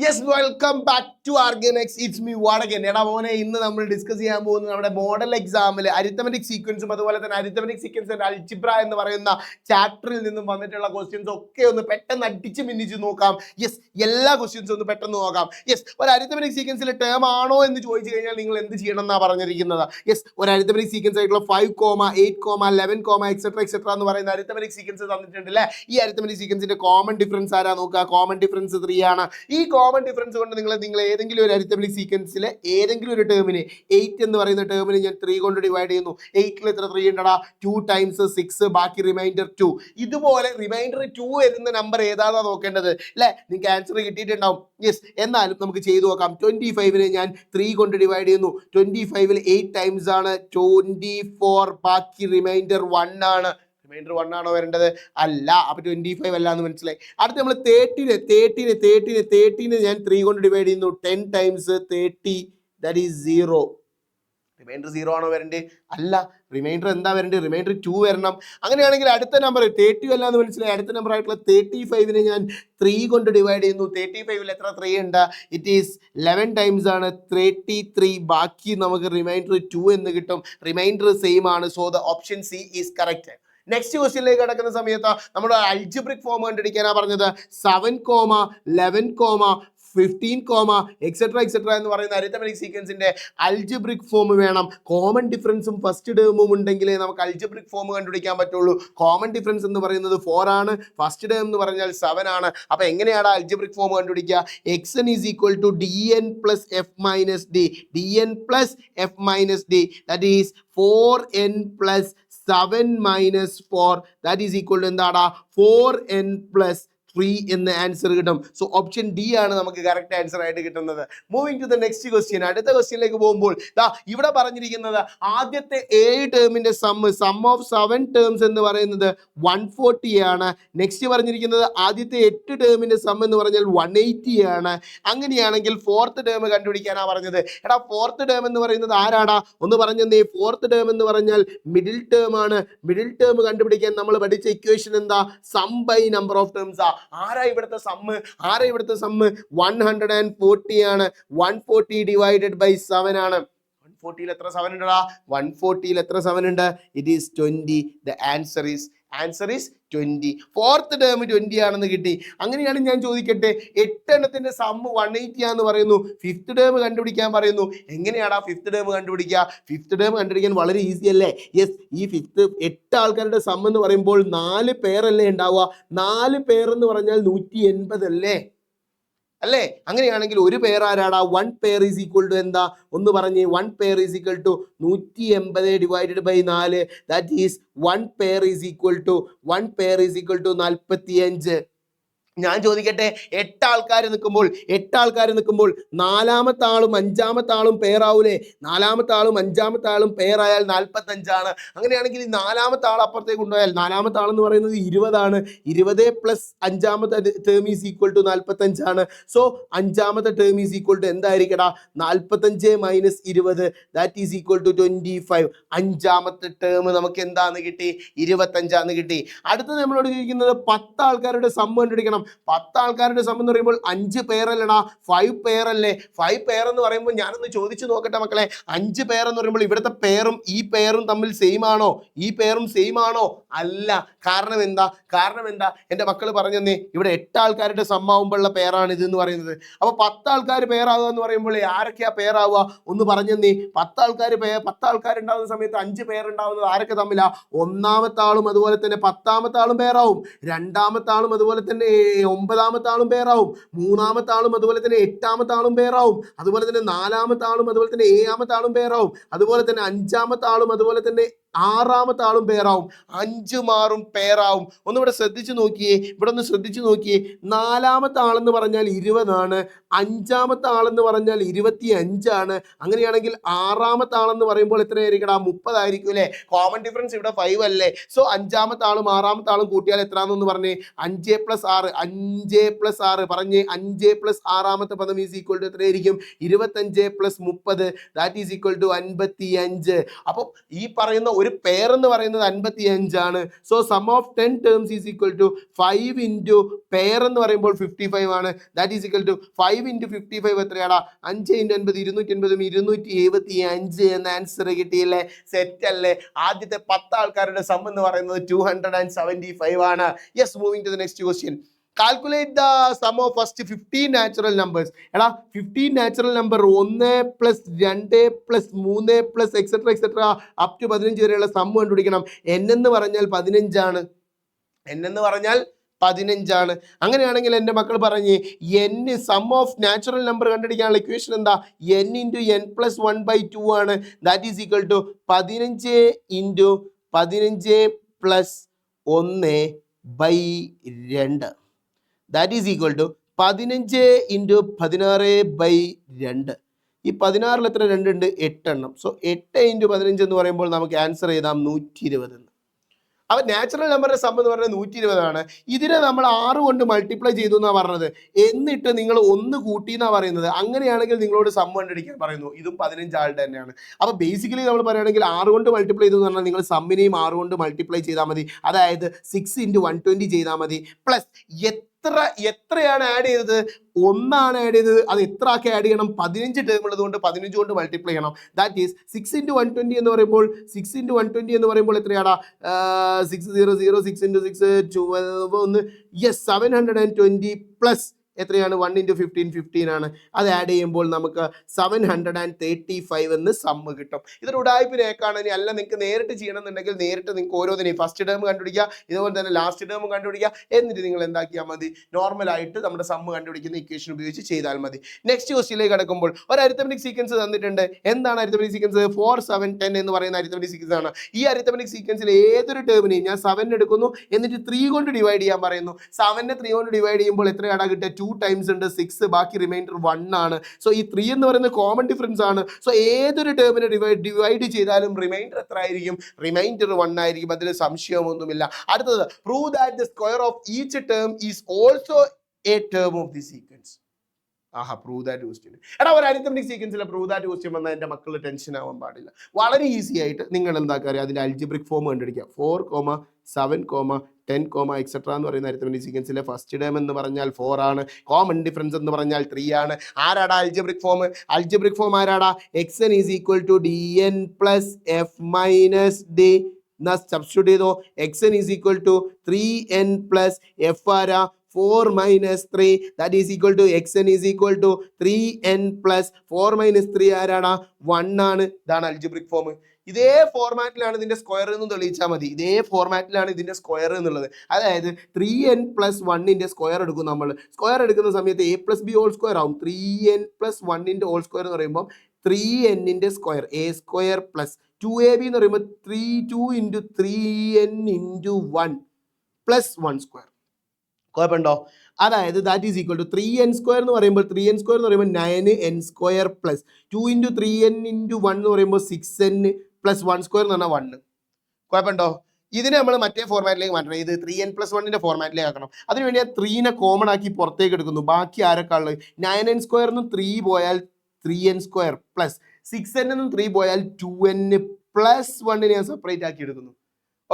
Yes welcome back to Organex. It's me Vadakan. എടാ മോനെ, ഇന്ന് നമ്മൾ ഡിസ്കസ് ചെയ്യാൻ പോകുന്നത് നമ്മുടെ മോഡൽ എക്സാമിൽ അരിത്തമെറ്റിക് സീക്വൻസും അതുപോലെ തന്നെ അരിത്തമെറ്റിക് സീക്വൻസ് ആൻഡ് അൽജിബ്ര എന്ന് പറയുന്ന ചാപ്റ്ററിൽ നിന്നും വന്നിട്ടുള്ള ക്വസ്റ്റ്യൻസ് ഒക്കെ ഒന്ന് പെട്ടെന്ന് അടിച്ച് മിന്നിച്ച് നോക്കാം. യെസ്, എല്ലാ ക്വസ്റ്റ്യൻസും ഒന്ന് പെട്ടെന്ന് നോക്കാം. യെസ്, ഒരു അരിത്തമെറ്റിക് സീക്വൻസിലെ ടേം ആണോ എന്ന് ചോദിച്ചു കഴിഞ്ഞാൽ നിങ്ങൾ എന്ത് ചെയ്യണം എന്നാണ് പറഞ്ഞിരിക്കുന്നത്. യെസ്, ഒരു അരിത്തമെറ്റിക് സീക്വൻസ് ആയിട്ടുള്ള 5, 8, 11, എക്സെട്ര എന്ന് പറയുന്ന അരിത്തമെറ്റിക് സീക്വൻസ് തന്നിട്ടുണ്ട് അല്ലേ. ഈ അരിത്തമെറ്റിക് സീക്വൻസിന്റെ കോമൺ ഡിഫറൻസ് ആരാ നോക്കുക? കോമൺ ഡിഫറൻസ് 3 ആണ്. ഈ കോമൺ ഡിഫറൻസ് കൊണ്ട് നിങ്ങൾ ഏതെങ്കിലും ഒരു അരിത്തമെറ്റിക് സീക്വൻസിലെ ഏതെങ്കിലും ഒരു ടേമിന് 8 എന്ന് പറയുന്ന ടേമിന് ഞാൻ 3 കൊണ്ട് ഡിവൈഡ് ചെയ്യുന്നു. 8ൽ എത്ര 3 ഉണ്ടടാ? 2 ടൈംസ് 6, ബാക്കി റിമൈൻഡർ 2. ഇതുപോലെ റിമൈൻഡർ 2 വരുന്ന നമ്പർ ഏതാണെന്നാണ് നോക്കേണ്ടത് അല്ലേ. നിങ്ങൾക്ക് ആൻസർ കിട്ടിയിട്ടുണ്ടാവും. യെസ്, എന്നാലും നമുക്ക് ചെയ്തു നോക്കാം. 25നെ ഞാൻ 3 കൊണ്ട് ഡിവൈഡ് ചെയ്യുന്നു. 25ൽ 8 ടൈംസ് ആണ് 24, ബാക്കി റിമൈൻഡർ 1 ആണ്. റിമൈൻഡർ 1 ആണോ വരേണ്ടത്? അല്ല. അപ്പൊ 25 അല്ല എന്ന് മനസ്സിലായി. അടുത്ത് നമ്മൾ 13നെ ഞാൻ 3 കൊണ്ട് ഡിവൈഡ് ചെയ്യുന്നു. 10 ടൈംസ് 30, ദാറ്റ് ഈസ് 0. റിമൈൻഡർ 0 ആണോ വരേണ്ടത്? അല്ല. റിമൈൻഡർ എന്താ വരേണ്ടത്? റിമൈൻഡർ 2 വരണം. അങ്ങനെയാണെങ്കിൽ അടുത്ത നമ്പർ 30 അല്ല എന്ന് മനസ്സിലായി. അടുത്ത നമ്പർ ആയിട്ടുള്ള 35നെ ഞാൻ 3 കൊണ്ട് ഡിവൈഡ് ചെയ്യുന്നു. 35ൽ എത്ര 3 ഉണ്ട്? ഇറ്റ് ഈസ് 11 ടൈംസ് ആണ് 33, ബാക്കി നമുക്ക് റിമൈൻഡർ 2 എന്ന് കിട്ടും. റിമൈൻഡർ സെയിം ആണ്. So the option C is correct. Next ക്വസ്റ്റ്യനിലേക്ക് കടക്കുന്ന സമയത്ത് നമ്മുടെ അൽജിബ്രിക് ഫോം കണ്ടുപിടിക്കാനാണ് പറഞ്ഞത്. 7, 11, 15, എക്സെട്ര എന്ന് പറയുന്ന അരിത്തമെറ്റിക് സീക്വൻസിന്റെ അൽജിബ്രിക് ഫോം വേണം. കോമൺ ഡിഫറൻസും ഫസ്റ്റ് ടേമും ഉണ്ടെങ്കിലേ നമുക്ക് അൽജിബ്രിക് ഫോം കണ്ടുപിടിക്കാൻ പറ്റുള്ളൂ. കോമൺ ഡിഫറൻസ് എന്ന് പറയുന്നത് 4 ആണ്. ഫസ്റ്റ് ടേം എന്ന് പറഞ്ഞാൽ 7 ആണ്. അപ്പൊ എങ്ങനെയാണ് അൽജിബ്രിക് ഫോം കണ്ടുപിടിക്കുക? xn is equal to dn plus F minus D. dn plus F minus D, that is 4n plus 7 minus 4, that is equal to എന്താടാ? 4n plus 3 എന്ന ആൻസർ കിട്ടും. സോ ഓപ്ഷൻ ഡി ആണ് നമുക്ക് correct answer ആയിട്ട് കിട്ടുന്നത്. Moving to the next question. അടുത്ത ക്വസ്റ്റ്യനിലേക്ക് പോകുമ്പോൾ ഇവിടെ പറഞ്ഞിരിക്കുന്നത് ആദ്യത്തെ 7 ടേമിന്റെ സം ഓഫ് 7 ടേംസ് എന്ന് പറയുന്നത് 140 ആണ്. നെക്സ്റ്റ് പറഞ്ഞിരിക്കുന്നത് ആദ്യത്തെ 8 ടേമിന്റെ സം എന്ന് പറഞ്ഞാൽ 180 ആണ്. അങ്ങനെയാണെങ്കിൽ ഫോർത്ത് ടേം കണ്ടുപിടിക്കാനാ പറഞ്ഞത്. എടാ, ഫോർത്ത് ടേം എന്ന് പറയുന്നത് ആരാടാ? ഒന്ന് പറഞ്ഞേ. ഫോർത്ത് ടേം എന്ന് പറഞ്ഞാൽ മിഡിൽ ടേം ആണ്. മിഡിൽ ടേം കണ്ടുപിടിക്കാൻ നമ്മൾ പഠിച്ച ഇക്വേഷൻ എന്താ? Sum by number of terms. ആരാ ഇവിടുത്തെ സമ്മ്? 140 ആണ്. 140 ഡിവൈഡഡ് ബൈ 7 ആണ്. 140ൽ എത്ര 7 ഉണ്ടടാ? 140ൽ എത്ര 7 ഉണ്ട്? It is 20. The answer is 20. Fourth term 20 ആണെന്ന് കിട്ടി. അങ്ങനെയാണ് ഞാൻ ചോദിക്കട്ടെ, 8 എണ്ണത്തിന്റെ സമ്മ് 180 ആണെന്ന് പറയുന്നു. ഫിഫ്ത്ത് ടേം കണ്ടുപിടിക്കാൻ പറയുന്നു. എങ്ങനെയാടാ ഫിഫ്ത്ത് ടേം കണ്ടുപിടിക്കുക? ഫിഫ്ത്ത് ടേം കണ്ടുപിടിക്കാൻ വളരെ ഈസി അല്ലേ? യെസ്, ഈ 8 ആൾക്കാരുടെ സം എന്ന് പറയുമ്പോൾ 4 പേരല്ലേ ഉണ്ടാവുക? 4 പേരെന്ന് പറഞ്ഞാൽ 180 അല്ലേ? അങ്ങനെയാണെങ്കിൽ ഒരു പേർ ആരാടാ? 1 പെയർ ഈസ് ഈക്വൽ ടു എന്താ? ഒന്ന് പറഞ്ഞേ. 1 pair is equal to 180 divided by 4, that is 1 pair is equal to 45. ഞാൻ ചോദിക്കട്ടെ, 8 ആൾക്കാർ നിൽക്കുമ്പോൾ 4ാമത്തെ ആളും 5ാമത്തെ ആളും പേരാവൂലേ? 4ാമത്തെ ആളും 5ാമത്തെ ആളും പേരായാൽ 45 ആണ്. അങ്ങനെയാണെങ്കിൽ 4ാമത്തെ ആൾ അപ്പുറത്തേക്ക് കൊണ്ടുപോയാൽ 4ാമത്തെ ആളെന്ന് പറയുന്നത് 20 ആണ്. 20 പ്ലസ് 5ാമത്തെ ടേം ഈസ് ഈക്വൽ ടു 45 ആണ്. സോ 5ാമത്തെ ടേം ഈസ് ഈക്വൽ ടു എന്തായിരിക്കടാ? 45 minus 20, that is equal to 25. 5ാമത്തെ ടേം നമുക്ക് എന്താന്ന് കിട്ടി? 25 കിട്ടി. അടുത്തത് നമ്മളോട് ചോദിക്കുന്നത് 10 ആൾക്കാരുടെ സം കണ്ടുപിടിക്കണം. 10 ആൾക്കാരുടെ സം എന്ന് പറയുമ്പോൾ 5 പേരല്ലടാ, 5 പേരല്ലേ? 5 പേർ എന്ന് പറയുമ്പോൾ ഞാനൊന്ന് ചോദിച്ചു നോക്കട്ടെ മക്കളെ. 5 പേർ എന്ന് പറയുമ്പോൾ ഇവിടുത്തെ പേരും ഈ പേരും തമ്മിൽ സെയിം ആണോ? ഈ പേരും സെയിം ആണോ? അല്ല. കാരണം എന്താ? എൻ്റെ മക്കൾ പറഞ്ഞേ. ഇവിടെ 8 ആൾക്കാരുടെ സം ആവുമ്പോഴുള്ള പേരാണ് ഇത് എന്ന് പറയുന്നത്. അപ്പോൾ 10 ആൾക്കാർ പേരാവുക എന്ന് പറയുമ്പോൾ ആരൊക്കെയാ പേരാവുക? ഒന്ന് പറഞ്ഞേ. 10 ആൾക്കാരുണ്ടാവുന്ന സമയത്ത് 5 പേരുണ്ടാവുന്നത് ആരൊക്കെ തമ്മിലാ? 1ാമത്തെ ആളും അതുപോലെ തന്നെ 10ാമത്തെ ആളും പേരാവും. 2ാമത്തെ ആളും അതുപോലെ തന്നെ 9ാമത്തെ ആളും പേരാവും. 3ാമത്തെ ആളും അതുപോലെ തന്നെ 8ാമത്തെ ആളും പേരാവും. അതുപോലെ തന്നെ 4ാമത്തെ ആളും അതുപോലെ തന്നെ 7ാമത്തെ ആളും പേരാവും. അതുപോലെ തന്നെ 5ാമത്തെ ആളും അതുപോലെ തന്നെ 6ാമത്തെ ആളും പേരാവും. 5 മാറും പേരാവും. ഇവിടെ ശ്രദ്ധിച്ചു നോക്കിയേ. 4ാമത്തെ ആളെന്ന് പറഞ്ഞാൽ 20 ആണ്. 5ാമത്തെ ആളെന്ന് പറഞ്ഞാൽ 25 ആണ്. അങ്ങനെയാണെങ്കിൽ 6ാമത്തെ ആളെന്ന് പറയുമ്പോൾ എത്രയായിരിക്കടാ? 30 ആയിരിക്കും അല്ലേ? കോമൺ ഡിഫറൻസ് ഇവിടെ 5 അല്ലേ? സോ 5ാമത്തെ ആളും 6ാമത്തെ ആളും കൂട്ടിയാൽ എത്രയാണെന്ന് പറഞ്ഞേ? 5 പ്ലസ് 6 പറഞ്ഞേ. 5 പ്ലസ് 6ാമത്തെ പദം ഈസ് ഈക്വൽ ടു എത്രയായിരിക്കും? 25 plus 30, that is equal to 55. അപ്പം ഈ പറയുന്ന ഒരു പെയർ എന്ന് പറയുന്നത് 55 ആണ്. So sum of 10 terms is equal to 5 into pair എന്ന് പറയുമ്പോൾ 55 ആണ്. That is equal to 5 into 55 എത്രയാടാ? 5 ഇൻറ്റു 50 280 275 എന്ന ആൻസർ കിട്ടിയില്ലേ? സെറ്റ് അല്ലേ? ആദ്യത്തെ 10 ആൾക്കാരുടെ സം എന്ന് പറയുന്നത് 275 ആണ്. Yes, moving to the next question. Calculate the sum of first 15 natural numbers. എടാ 15 natural number 1 plus 2 plus 3 plus et cetera et cetera up to 15 വരെയുള്ള സം കണ്ടുപിടിക്കണം. n എന്ന് പറഞ്ഞാൽ 15 ആണ്. n എന്ന് പറഞ്ഞാൽ 15 ആണ്. അങ്ങനെയാണെങ്കിൽ എൻ്റെ മക്കൾ പറഞ്ഞ് n sum of natural number കണ്ടുപിടിക്കാനുള്ള ഇക്വേഷൻ എന്താ? n ഇൻറ്റു n പ്ലസ് 1/2 ആണ്. That is equal to 15 into 15 plus 1/2. That is equal to 15 into 16/2. ഈ 16 എത്ര 2 ഉണ്ട്? 8 എണ്ണം. സോ 8 ഇൻറ്റു 15 എന്ന് പറയുമ്പോൾ നമുക്ക് ആൻസർ ചെയ്താം 120 എന്ന്. അപ്പോൾ നാച്ചുറൽ നമ്പറിന്റെ സം എന്ന് പറയുന്നത് 120 ആണ്. ഇതിനെ നമ്മൾ 6 കൊണ്ട് മൾട്ടിപ്ലൈ ചെയ്തു എന്നാണ് പറഞ്ഞത്. എന്നിട്ട് നിങ്ങൾ 1 കൂട്ടി എന്നാണ് പറയുന്നത്. അങ്ങനെയാണെങ്കിൽ നിങ്ങളോട് സം കണ്ടുപിടിക്കാൻ പറയുന്നു. ഇതും 15 ആളുടെ തന്നെയാണ്. അപ്പോൾ ബേസിക്കലി നമ്മൾ പറയുകയാണെങ്കിൽ 6 കൊണ്ട് മൾട്ടിപ്ലൈ ചെയ്തു എന്ന് പറഞ്ഞാൽ നിങ്ങൾ സമ്മിനെയും 6 കൊണ്ട് മൾട്ടിപ്ലൈ ചെയ്താൽ മതി. അതായത് 6 ഇൻറ്റു 120 ചെയ്താൽ മതി. പ്ലസ് എത്രയാണ് ആഡ് ചെയ്തത്? 1 ആണ് ആഡ് ചെയ്തത്. അത് എത്ര ആക്കി ആഡ് ചെയ്യണം? 15 ടേം ഉള്ളതുകൊണ്ട് 15 കൊണ്ട് മൾട്ടിപ്ലൈ ചെയ്യണം. ദാറ്റ് ഈസ് 6 ഇൻറ്റു 120 എന്ന് പറയുമ്പോൾ 6 ഇൻറ്റു 120 എന്ന് പറയുമ്പോൾ എത്രയാടാ? 600 6 ഇൻറ്റു 6 12 യെസ് 720 പ്ലസ് എത്രയാണ്? 1 ഇൻറ്റു 15 ആണ്. അത് ആഡ് ചെയ്യുമ്പോൾ നമുക്ക് 735 എന്ന് സമ്മ് കിട്ടും. ഇതൊരു ഉടായ്പിനേക്കാണ്. ഇനി അല്ല നിങ്ങൾക്ക് നേരിട്ട് ചെയ്യണമെന്നുണ്ടെങ്കിൽ നേരിട്ട് നിങ്ങൾക്ക് ഓരോന്നിനെയും ഫസ്റ്റ് ടേം കണ്ടുപിടിക്കുക, ഇതുപോലെ തന്നെ ലാസ്റ്റ് ടേം കണ്ടുപിടിക്കുക. എന്നിട്ട് നിങ്ങൾ എന്താക്കിയാൽ മതി? നോർമലായിട്ട് നമ്മുടെ സമ്മ് കണ്ടുപിടിക്കുന്ന ഇക്വേഷൻ ഉപയോഗിച്ച് ചെയ്താൽ മതി. നെക്സ്റ്റ് ക്വസ്റ്റ്യനിലേക്ക് കടക്കുമ്പോൾ ഒരു അരിത്തമെറ്റിക് സീക്വൻസ് തന്നിട്ടുണ്ട്. എന്താണ് അരിത്തമെറ്റിക് സീക്വൻസ്? 4 7 10 എന്ന് പറയുന്ന അരിത്തമെറ്റിക് സീക്വൻസ് ആണ്. ഈ അരിത്തമെറ്റിക് സീക്വൻസിൽ ഏതൊരു ടേമിനെയും ഞാൻ 7 എടുക്കുന്നു, എന്നിട്ട് 3 കൊണ്ട് ഡിവൈഡ് ചെയ്യാൻ പറയുന്നു. 7നെ 3 കൊണ്ട് ഡിവൈഡ് ചെയ്യുമ്പോൾ എത്രയാണ് കിട്ടുക? 2 ടൈംസ് ഉണ്ട് 6, ബാക്കി റിമൈൻഡർ 1 ആണ്. സോ ഈ 3 എന്ന് പറയുന്നത് കോമൺ ഡിഫറൻസ് ആണ്. സോ ഏതൊരു ടേമിനെ ഡിവൈഡ് ചെയ്താലും റിമൈൻഡർ എത്ര ആയിരിക്കും? റിമൈൻഡർ 1 ആയിരിക്കും. അതിൽ സംശയമൊന്നുമില്ല. അടുത്തത്, prove that the square of each term is also A term of the sequence. Prove that question. എടാ ഒരു അരിത്തമെറ്റിക് സീക്വൻസിലെ പ്രൂവ് ദാറ്റ് ക്വസ്റ്റ്യൻ വന്നാൽ എൻ്റെ മക്കൾ ടെൻഷൻ ആവാൻ പാടില്ല. വളരെ ഈസി ആയിട്ട് നിങ്ങൾ എന്താക്കുക? അതിൻ്റെ അൽജിബ്രിക് ഫോം കണ്ടുപിടിക്കുക. 4, 7, 10, എക്സെട്ര എന്ന് പറയുന്ന അരിത്തമെറ്റിക് സീക്വൻസിലെ ഫസ്റ്റ് ടേം എന്ന് പറഞ്ഞാൽ 4 ആണ്. കോമൺ ഡിഫറൻസ് എന്ന് പറഞ്ഞാൽ 3 ആണ്. ആരാടാ അൽജിബ്രിക് ഫോം? അൽജിബ്രിക് ഫോം ആരാടാ? xn is equal to dn plus f minus d. Substitute ചെയ്തോ. xn is equal to 3n plus f ആരാ? 4 minus 3. that is equal to xn is equal to 3n plus 4 minus 3 ആരാണ്? 1 ആണ്. ഇതാണ് algebraic form. ഇതേ ഫോർമാറ്റിലാണ് ഇതിന്റെ square എന്ന് തെളിയിച്ചാൽ മതി. ഇതേ ഫോർമാറ്റിലാണ് ഇതിന്റെ സ്ക്വയർ എന്നുള്ളത്. അതായത് 3n പ്ലസ് 1ന്റെ സ്ക്വയർ എടുക്കും. നമ്മൾ സ്ക്വയർ എടുക്കുന്ന സമയത്ത് a plus B whole square ആവും. 3n പ്ലസ് 1ന്റെ ഹോൾ സ്ക്വയർ എന്ന് പറയുമ്പോൾ 3nന്റെ square a square plus 2ab എന്ന് പറയുമ്പോൾ 2 into 3n into 1 plus 1 square. കുഴപ്പമുണ്ടോ? അതായത് that is equal to 3n square എന്ന് പറയുമ്പോൾ 9n square plus 2 into 3n into 1 എന്ന് പറയുമ്പോൾ 6n പ്ലസ് 1 സ്ക്വയർ എന്ന് പറഞ്ഞാൽ 1. കുഴപ്പമുണ്ടോ? ഇതിനെ നമ്മൾ മറ്റേ ഫോർമാറ്റിലേക്ക് മാറ്റണം. ഇത് 3n പ്ലസ് 1ന്റെ ഫോർമാറ്റിലേക്ക് ആക്കണം. അതിനുവേണ്ടി ഞാൻ 3നെ കോമൺ ആക്കി പുറത്തേക്ക് എടുക്കുന്നു. ബാക്കി ആരൊക്കെ ഉള്ളത്? 9n സ്ക്വയറിനും 3 പോയാൽ 3n സ്ക്വയർ പ്ലസ് 6n എന്നും 3 പോയാൽ 2n പ്ലസ് 1നെ ഞാൻ സെപ്പറേറ്റ് ആക്കി എടുക്കുന്നു.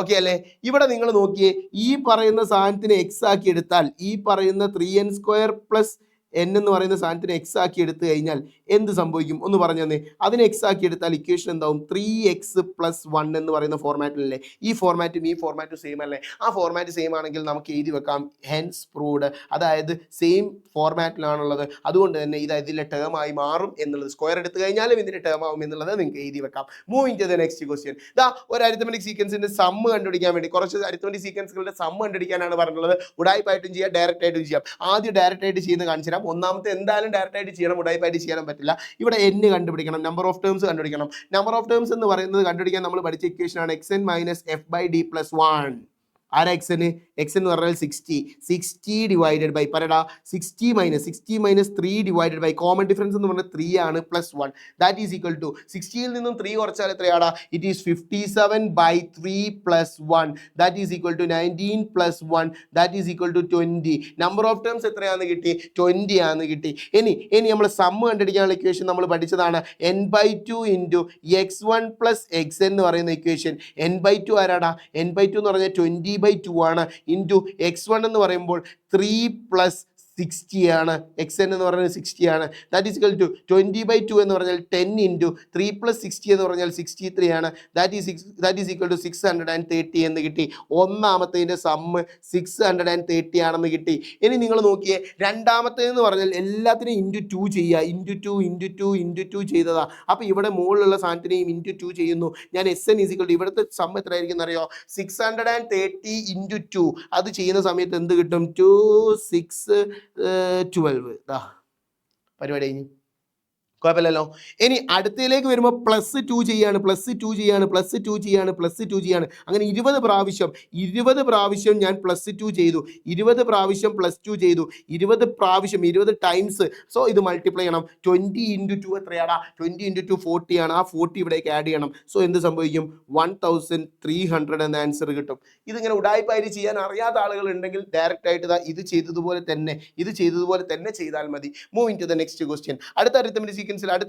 ഓക്കെ അല്ലേ? ഇവിടെ നിങ്ങൾ നോക്കിയേ, ഈ പറയുന്ന സാധനത്തിന് എക്സ് ആക്കി എടുത്താൽ ഈ പറയുന്ന 3n സ്ക്വയർ പ്ലസ് n എന്ന് പറയുന്ന സാധനത്തിന് എക്സ് ആക്കി എടുത്തു കഴിഞ്ഞാൽ എന്ത് സംഭവിക്കും ഒന്ന് പറഞ്ഞു തന്നെ. അതിന് എക്സ് ആക്കി എടുത്താൽ ഇക്വേഷൻ എന്താവും? 3x പ്ലസ് 1 എന്ന് പറയുന്ന ഫോർമാറ്റിലല്ലേ? ഈ ഫോർമാറ്റും ഈ ഫോർമാറ്റും സെയിം അല്ലേ? ആ ഫോർമാറ്റ് സെയിം ആണെങ്കിൽ നമുക്ക് എഴുതി വെക്കാം ഹെൻസ് പ്രൂവ്ഡ്. അതായത് സെയിം ഫോർമാറ്റിലാണുള്ളത്, അതുകൊണ്ട് തന്നെ ഇത് ഇതിലെ ടേം ആയി മാറും എന്നുള്ളത്. സ്ക്വയർ എടുത്തു കഴിഞ്ഞാലും ഇതിന്റെ ടേം ആവും എന്നുള്ളത് നിങ്ങൾക്ക് എഴുതി വെക്കാം. Moving to the next question. ഇതാ ഒരു അരിത്തമെറ്റിക് സീക്വൻസിന്റെ സമ്മ് കണ്ടുപിടിക്കാൻ വേണ്ടി കുറച്ച് അരിത്തമെറ്റിക് സീക്വൻസുകളുടെ സമ്മ് കണ്ടുപിടിക്കാനാണ് പറഞ്ഞിട്ടുള്ളത്. ഉടായ്പായിട്ടും ചെയ്യാം, ഡയറക്റ്റ് ആയിട്ടും ചെയ്യാം. ആദ്യം ഡയറക്റ്റ് ആയിട്ട് ചെയ്യുന്ന കാണിച്ചു തരാം. ഒന്നാമത്തെ എന്തായാലും ഡയറക്റ്റ് ആയിട്ട് ചെയ്യണം, ഉടായ്പായിട്ട് ചെയ്യാനും പറ്റില്ല. ഇവിടെ n കണ്ടുപിടിക്കണം, നമ്പർ ഓഫ് ടേംസ് കണ്ടുപിടിക്കണം. നമ്പർ ഓഫ് ടേംസ് എന്ന് പറയുന്നത് കണ്ടുപിടിക്കാൻ നമ്മൾ പഠിച്ച ഇക്വേഷൻ ആണ് xn minus f by d plus 1. ആരാ എക്സന്? എക്സ് എന്ന് പറഞ്ഞാൽ 60 ഡിവൈഡഡ് ബൈ പറയടാ 60 minus 3 divided by common difference എന്ന് പറഞ്ഞാൽ 3 ആണ് plus 1 that is equal to 60യിൽ നിന്നും 3 കുറച്ചാൽ എത്രയാടാ? It is 57/3 plus 1 that is equal to 19 plus 1 that is equal to 20. Number of terms എത്രയാണെന്ന് കിട്ടി? 20 ആണെന്ന് കിട്ടി. ഇനി നമ്മൾ സമ്മ് കണ്ടുപിടിക്കാനുള്ള ഇക്വേഷൻ നമ്മൾ പഠിച്ചതാണ് n/2 into x1 plus X എന്ന് പറയുന്ന ഇക്വേഷൻ. n/2 ആരാടാ? n/2 എന്ന് പറഞ്ഞാൽ 20/2 ആണ് ഇൻറ്റു x1 എന്ന് പറയുമ്പോൾ 3 പ്ലസ് 60 ആണ്. എക്സ് എൻ എന്ന് പറയുന്നത് 60 ആണ്. ദാറ്റ് ഈസ് ഇക്വൽ ടു 20/2 എന്ന് പറഞ്ഞാൽ 10 ഇൻറ്റു 3 പ്ലസ് 60 എന്ന് പറഞ്ഞാൽ 63 ആണ്. ദാറ്റ് ഈസ് ഈക്വൽ ടു 630 എന്ന് കിട്ടി. ഒന്നാമത്തേതിൻ്റെ സമ്മ് 630 ആണെന്ന് കിട്ടി. ഇനി നിങ്ങൾ നോക്കിയേ, രണ്ടാമത്തേതെന്ന് പറഞ്ഞാൽ എല്ലാത്തിനും ഇൻറ്റു 2 ചെയ്യുക. ഇൻറ്റു 2 ചെയ്തതാ. അപ്പോൾ ഇവിടെ മുകളിലുള്ള സാധനത്തിനെയും ഇൻറ്റു 2 ചെയ്യുന്നു. ഞാൻ S N is equal to ഇവിടുത്തെ സമ്മ് എത്രയായിരിക്കും എന്നറിയോ? 630 ഇൻറ്റു 2. അത് ചെയ്യുന്ന സമയത്ത് എന്ത് കിട്ടും? 2 6 12. പരിപാടി കഴിഞ്ഞു, കുഴപ്പമില്ലല്ലോ. ഇനി അടുത്തതിലേക്ക് വരുമ്പോൾ പ്ലസ് 2 ചെയ്യാണ്. അങ്ങനെ 20 പ്രാവശ്യം ഞാൻ പ്ലസ് 2 ചെയ്തു. 20 പ്രാവശ്യം പ്ലസ് 2 ചെയ്തു. 20 പ്രാവശ്യം 20 ടൈംസ്. സോ ഇത് മൾട്ടിപ്ലൈ ചെയ്യണം. 20 ഇൻറ്റു 2 എത്രയാടാ? 20 ഇൻറ്റു 2 40 ആണ്. ആ 40 ഇവിടേക്ക് ആഡ് ചെയ്യണം. സോ എന്ത് സംഭവിക്കും? 1300 എന്ന ആൻസർ കിട്ടും. ഇതിങ്ങനെ ഉടായ്പായിട്ട് ചെയ്യാൻ അറിയാത്ത ആളുകൾ ഉണ്ടെങ്കിൽ ഡയറക്റ്റ് ആയിട്ട് ഇത് ചെയ്തതുപോലെ തന്നെ ചെയ്താൽ മതി. Moving to the next question. അടുത്ത അടുത്ത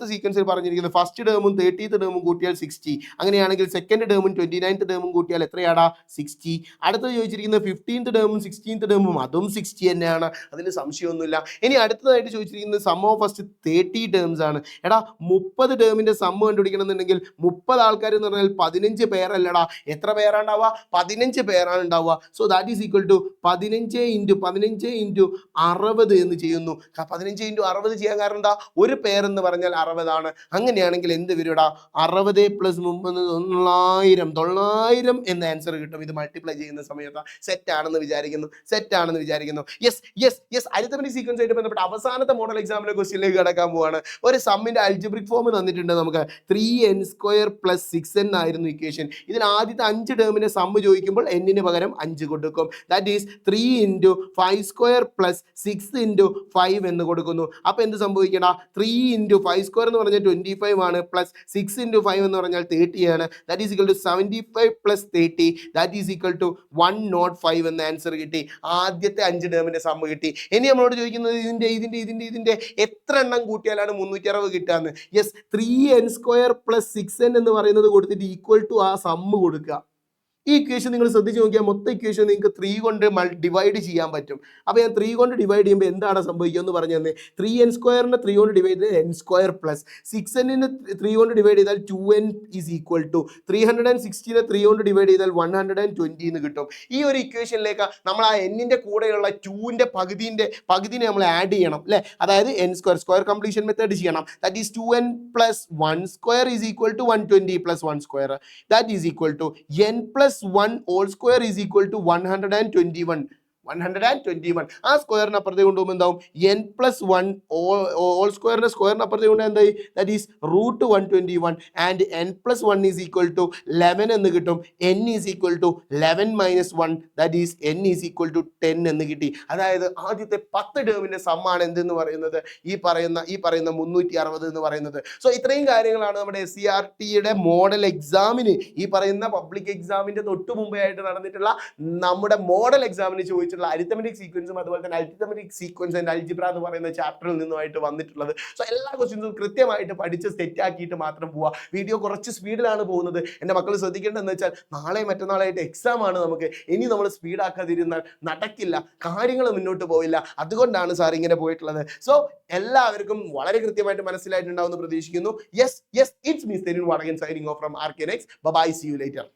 സീക്വൻസിൽ പറഞ്ഞിരിക്കുന്നത് ഫസ്റ്റ് ടേമും 30th ടേമും കൂട്ടിയാൽ 60. അങ്ങനെയാണെങ്കിൽ സെക്കൻഡ് ടേമും 29th ടേമും കൂട്ടിയാൽ എത്രയാടാ? 60. അടുത്തത് ചോദിച്ചിരിക്കുന്നത് 15th ടേമും 16th ടേമും അതും 60 തന്നെയാണ്, അതിൽ സംശയമൊന്നുമില്ല. ഇനി അടുത്തതായിട്ട് ചോദിച്ചിരിക്കുന്നത് സം ഓഫ് ഫസ്റ്റ് 30 ടേംസ് ആണ്. എടാ 30 ടേമിന്റെ സമ്മ് കണ്ടുപിടിക്കണം എന്നുണ്ടെങ്കിൽ 30 ആൾക്കാർ എന്ന് പറഞ്ഞാൽ 15 പേരല്ലടാ. എത്ര പേരാണ് ഉണ്ടാവുക? 15 പേരാണ് ഉണ്ടാവുക. So that is equal to 15 into 60 എന്ന് ചെയ്യുന്നു. 15 ഇൻറ്റു 60 ചെയ്യാൻ കാരണം എന്താ? ഒരു പേരെന്ന് പറഞ്ഞാൽ 60 ആണ്. അങ്ങനെയാണെങ്കിൽ എന്ത് വരും? 60 പ്ലസ് 900 എന്ന ആൻസർ കിട്ടും. ഇത് മൾട്ടിപ്ലൈ ചെയ്യുന്ന സമയത്ത് സെറ്റ് ആണെന്ന് വിചാരിക്കുന്നു. യെസ്. അടുത്ത സീക്വൻസ് ആയിട്ട് ബന്ധപ്പെട്ട് അവസാനത്തെ മോഡൽ എക്സാമിലെ ക്വസ്റ്റ്യനിലേക്ക് കടക്കാൻ പോവാണ്. ഒരു സമ്മിന്റെ അൽജിബ്രിക് ഫോം തന്നിട്ടുണ്ട് നമുക്ക്. 3n² പ്ലസ് 6n ആയിരുന്നു ഇക്വേഷൻ. ഇതിന് ആദ്യത്തെ 5 ടേമിന്റെ സമ്മ് ചോദിക്കുമ്പോൾ n-ന് പകരം 5 കൊടുക്കും. That is 3 into 5² plus 6 into 5 എന്ന് കൊടുക്കുന്നു. അപ്പൊ എന്ത് സംഭവിക്കടാ? 3 ഇൻറ്റു 5² എന്ന് പറഞ്ഞാൽ 25 ആണ്. പ്ലസ് 6 ഇൻറ്റു 5 എന്ന് പറഞ്ഞാൽ 30 ആണ്. That is equal to 75 plus 30 that is equal to 105 എന്ന ആൻസർ കിട്ടി. ആദ്യത്തെ 5 ടേമിന്റെ സമ്മ് കിട്ടി. ഇനി നമ്മളോട് ചോദിക്കുന്നത് ഇതിന്റെ എത്ര എണ്ണം കൂട്ടിയാലാണ് 360 കിട്ടുകയെന്ന്. യെസ്, 3n² പ്ലസ് 6n എന്ന് പറയുന്നത് കൊടുത്തിട്ട് ഈക്വൽ ടു ആ സമ്മ് കൊടുക്കുക. ഈ ഇക്വേഷൻ നിങ്ങൾ ശ്രദ്ധിച്ച് നോക്കിയാൽ മൊത്തം ഇക്വേഷൻ നിങ്ങൾക്ക് 3 കൊണ്ട് ഡിവൈഡ് ചെയ്യാൻ പറ്റും. അപ്പോൾ ഞാൻ 3 കൊണ്ട് ഡിവൈഡ് ചെയ്യുമ്പോൾ എന്താണ് സംഭവിക്കുക എന്ന് പറഞ്ഞു തന്നെ. 3n² 3 കൊണ്ട് ഡിവൈഡ് ചെയ്താൽ n² പ്ലസ് 6n 3 കൊണ്ട് ഡിവൈഡ് ചെയ്താൽ 2n ഈസ് ഈക്വൽ ടു 360 3 കൊണ്ട് ഡിവൈഡ് ചെയ്താൽ 120 എന്ന് കിട്ടും. ഈ ഒരു ഇക്വേഷനിലേക്ക് നമ്മൾ ആ n-ന്റെ കൂടെയുള്ള 2ന്റെ പകുതിനെ നമ്മൾ ആഡ് ചെയ്യണം അല്ലേ? അതായത് n² സ്ക്വയർ കംപ്ലീഷൻ മെത്തേഡ് ചെയ്യണം. That is 2n plus 1² is equal to 120 plus 1² that is equal to n plus 1 whole square is equal to 121. ആ സ്ക്വയറിന് അപ്പുറത്തെ കൊണ്ടുപോകുമ്പോൾ എന്താവും? n പ്ലസ് 1 ഓൾ സ്ക്വയറിന്റെ സ്ക്വയറിന് അപ്പുറത്തെ കൊണ്ട് എന്തായി? That is root 121 and n plus 1 is equal to 11 എന്ന് കിട്ടും. n is equal to 11 minus 1 that is n is equal to 10 എന്ന് കിട്ടി. അതായത് ആദ്യത്തെ 10 ടേമിന്റെ സമ്മാണ് എന്തെന്ന് പറയുന്നത്? ഈ പറയുന്ന 360 എന്ന് പറയുന്നത്. സോ ഇത്രയും കാര്യങ്ങളാണ് നമ്മുടെ SCRT-യുടെ മോഡൽ എക്സാമിന്, ഈ പറയുന്ന പബ്ലിക് എക്സാമിന്റെ തൊട്ട് മുമ്പേ ആയിട്ട് നടന്നിട്ടുള്ള നമ്മുടെ മോഡൽ എക്സാമിന് ചോദിച്ചു അരിത്തമെറ്റിക് സീക്വൻസും അതുപോലെ തന്നെ അരിത്തമെറ്റിക് സീക്വൻസ് ആൻഡ് അൽജിബ്ര എന്ന് പറയുന്ന ചാപ്റ്ററിൽ നിന്നുമായിട്ട് വന്നിട്ടുള്ളത്. സോ എല്ലാ ക്വസ്റ്റ്യൻസും കൃത്യമായിട്ട് പഠിച്ച് സെറ്റ് ആക്കിയിട്ട് മാത്രം പോവുക. വീഡിയോ കുറച്ച് സ്പീഡിലാണ് പോകുന്നത്. എൻ്റെ മക്കൾ ശ്രദ്ധിക്കേണ്ടതെന്ന് വെച്ചാൽ നാളെ മറ്റന്നാളായിട്ട് എക്സാം ആണ് നമുക്ക്. ഇനി നമ്മൾ സ്പീഡാക്കാതിരുന്നാൽ നടക്കില്ല, കാര്യങ്ങൾ മുന്നോട്ട് പോവില്ല. അതുകൊണ്ടാണ് സാർ ഇങ്ങനെ പോയിട്ടുള്ളത്. സോ എല്ലാവർക്കും വളരെ കൃത്യമായിട്ട് മനസ്സിലായിട്ടുണ്ടാവുമെന്ന് പ്രതീക്ഷിക്കുന്നു. Yes it's me Celine Vadakan signing off from RK Next. Bye, see you later.